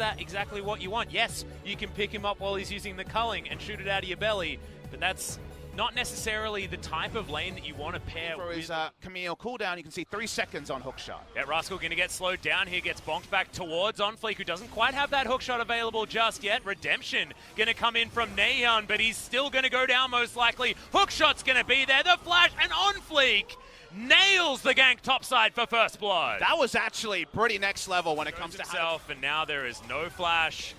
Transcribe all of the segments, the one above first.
that exactly what you want? Yes, you can pick him up while he's using the culling and shoot it out of your belly, but that's not necessarily the type of lane that you want to pair For with. his Camille cooldown, you can see 3 seconds on hookshot. Yeah, Rascal going to get slowed down here, gets bonked back towards OnFleek, who doesn't quite have that hookshot available just yet. Redemption going to come in from Neon, but he's still going to go down most likely. Hookshot's going to be there, the flash, and OnFleek nails the gank topside for first blood. That was actually pretty next level when it comes to himself, and now there is no flash.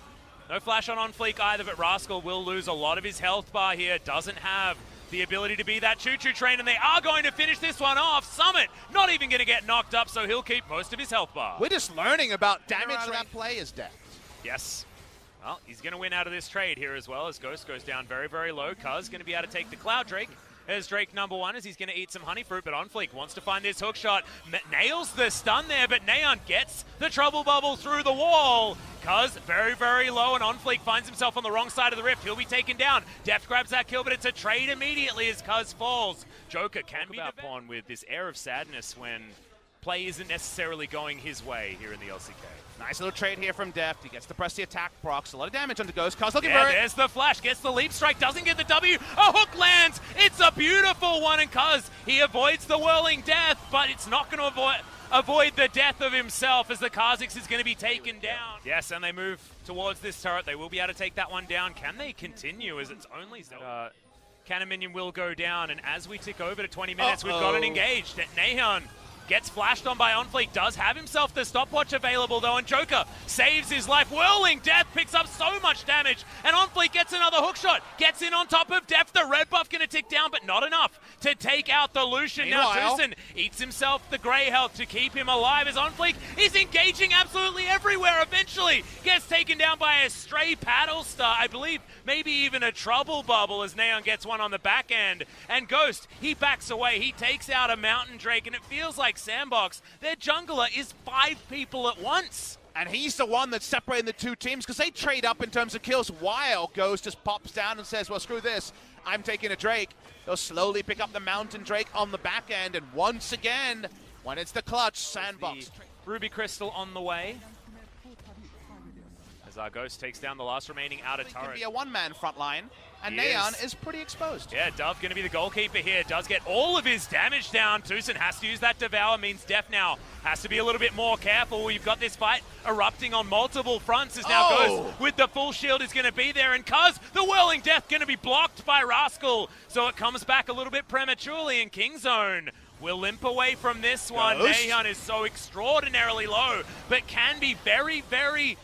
No flash on OnFleek either, but Rascal will lose a lot of his health bar here. Doesn't have the ability to be that choo-choo train, and they are going to finish this one off. Summit not even going to get knocked up, so he'll keep most of his health bar. We're just learning about damage that play is death. Yes. Well, he's going to win out of this trade here as well, as Ghost goes down very, very low. Cuz going to be able to take the Cloud Drake. There's Drake #1 as he's going to eat some honey fruit, but OnFleek wants to find this hook shot. Nails the stun there, but Neon gets the trouble bubble through the wall. Cuz very, very low, and OnFleek finds himself on the wrong side of the rift. He'll be taken down. Deft grabs that kill, but it's a trade immediately as Cuz falls. Joker can be upon with this air of sadness when play isn't necessarily going his way here in the LCK. Nice little trade here from Deft. He gets to press the attack procs. A lot of damage onto Ghost. Cuz looking for it. There's the flash. Gets the leap strike. Doesn't get the W. A hook lands. It's a beautiful one. And Cuz, he avoids the whirling death, but it's not going to avoid the death of himself as the Kha'Zix is going to be taken down. Yes, and they move towards this turret. They will be able to take that one down. Can they continue as it's only... Cannon Minion will go down, and as we tick over to 20 minutes, we've got an engaged. Neon gets flashed on by OnFleek, does have himself the stopwatch available though, and Joker saves his life. Whirling Death picks up so much damage, and OnFleek gets another hookshot, gets in on top of Deft. The red buff gonna tick down, but not enough to take out the Lucian. Now Tucson eats himself the grey health to keep him alive as OnFleek is engaging absolutely everywhere. Eventually gets taken down by a stray paddle star, I believe maybe even a trouble bubble as Neon gets one on the back end. And Ghost, he backs away, he takes out a Mountain Drake, and it feels like Sandbox, their jungler is 5 people at once. And he's the one that's separating the two teams because they trade up in terms of kills while Ghost just pops down and says, well, screw this, I'm taking a Drake. They'll slowly pick up the Mountain Drake on the back end, and once again, when it's the clutch, Sandbox. Ruby Crystal on the way. As our Ghost takes down the last remaining outer turret. It can be a one-man front line, and Neon is pretty exposed. Yeah, Dove going to be the goalkeeper here. Does get all of his damage down. Tucson has to use that Devour, means Def now has to be a little bit more careful. You've got this fight erupting on multiple fronts as now Ghost with the full shield is going to be there, and Cuz, the Whirling Death going to be blocked by Rascal, so it comes back a little bit prematurely, and Kingzone will limp away from this one. Neon is so extraordinarily low, but can be very, very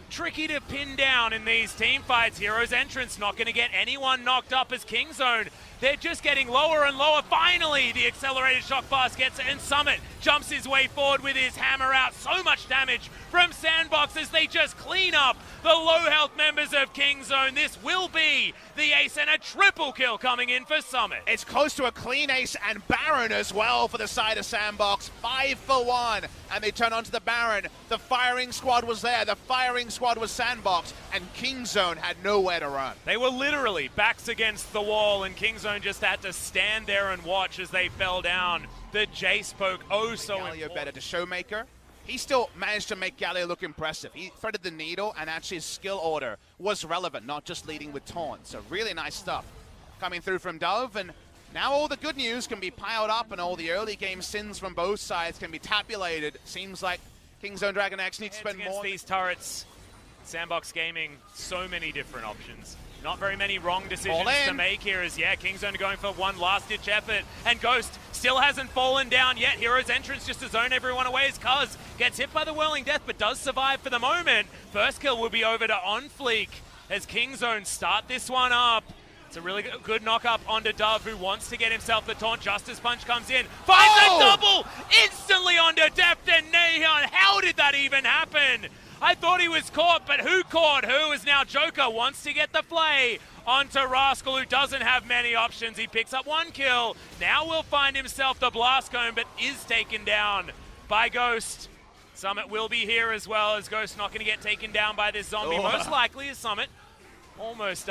tricky to pin down in these team fights. Hero's entrance not going to get anyone knocked up as Kingzone, they're just getting lower and lower. Finally, the accelerated shock blast gets it, and Summit jumps his way forward with his hammer out. So much damage from Sandbox as they just clean up the low health members of Kingzone. This will be the ace, and a triple kill coming in for Summit. It's close to a clean ace and Baron as well for the side of Sandbox. 5 for 1, and they turn onto the Baron. The firing squad was there. The firing squad was Sandbox, and Kingzone had nowhere to run. They were literally backs against the wall, and Kingzone just had to stand there and watch as they fell down. The Jace poke, so Galio better to Showmaker. He still managed to make Galio look impressive. He threaded the needle, and actually his skill order was relevant, not just leading with taunt. So really nice stuff coming through from Dove, and now all the good news can be piled up, and all the early game sins from both sides can be tabulated. Seems like Kingzone Dragon X needs to spend more. These turrets, Sandbox Gaming, so many different options. Not very many wrong decisions to make here as, Kingzone going for one last-ditch effort, and Ghost still hasn't fallen down yet. Hero's entrance just to zone everyone away as Cuz gets hit by the Whirling Death, but does survive for the moment. First kill will be over to OnFleek as Kingzone start this one up. It's a really good knock-up onto Dove, who wants to get himself the taunt. Justice Punch comes in, finds a double instantly onto Deft and Neon. How did that even happen? I thought he was caught, but who caught who? Is now Joker wants to get the play onto Rascal, who doesn't have many options. He picks up 1 kill. Now will find himself the Blast Cone, but is taken down by Ghost. Summit will be here as well, as Ghost not going to get taken down by this zombie. Most likely is Summit. Almost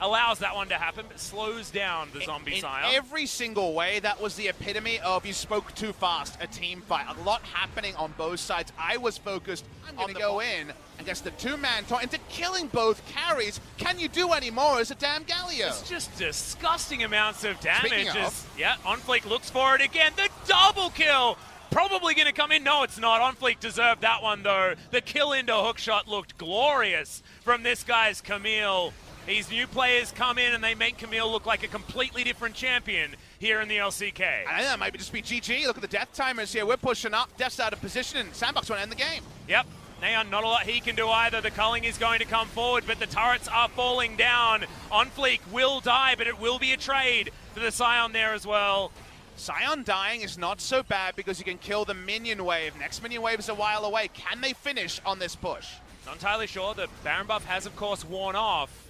allows that one to happen, but slows down the Zombie Scion. In every single way, that was the epitome of you spoke too fast, a team fight. A lot happening on both sides. I was focused on the go in against the two-man taunt into killing both carries. Can you do any more as a damn Galio? It's just disgusting amounts of damage. Speaking of, yeah, OnFleek looks for it again. The double kill! Probably going to come in. No, it's not. OnFleek deserved that one, though. The kill into hookshot looked glorious from this guy's Camille. These new players come in and they make Camille look like a completely different champion here in the LCK. I think that might just be GG. Look at the death timers here. We're pushing up. Death's out of position, and Sandbox want to end the game. Yep. Neon, not a lot he can do either. The culling is going to come forward, but the turrets are falling down. OnFleek will die, but it will be a trade for the Scion there as well. Scion dying is not so bad because you can kill the minion wave. Next minion wave is a while away. Can they finish on this push? Not entirely sure. The Baron buff has, of course, worn off.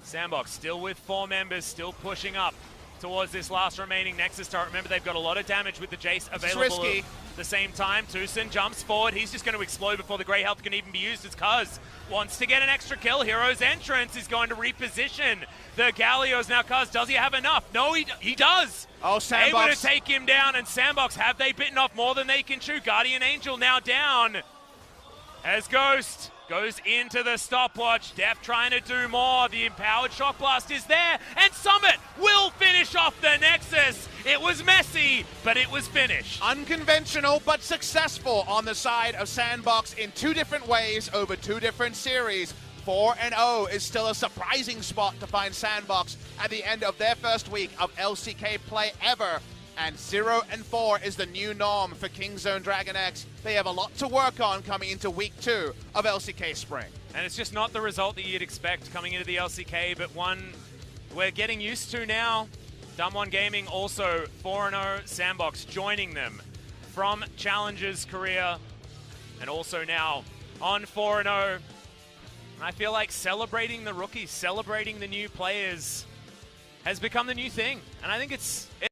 Sandbox still with 4 members, still pushing up towards this last remaining Nexus turret. Remember, they've got a lot of damage with the Jace available at the same time. Tucson jumps forward. He's just going to explode before the Grey Health can even be used as Cuz wants to get an extra kill. Hero's entrance is going to reposition the Galios. Now, Cuz, does he have enough? No, he does. Oh, Sandbox. Able to take him down, and Sandbox, have they bitten off more than they can chew? Guardian Angel now down as Ghost goes into the stopwatch. Def trying to do more. The empowered shock blast is there, and Summit will finish off the Nexus. It was messy, but it was finished. Unconventional, but successful on the side of Sandbox in 2 different ways over 2 different series. 4-0 is still a surprising spot to find Sandbox at the end of their first week of LCK play ever. And 0-4 is the new norm for Kingzone Dragon X. They have a lot to work on coming into week 2 of LCK Spring. And it's just not the result that you'd expect coming into the LCK, but one we're getting used to now. Dumb1 Gaming also 4-0, Sandbox joining them from Challengers Korea, and also now on 4-0. I feel like celebrating the rookies, celebrating the new players has become the new thing. And I think it's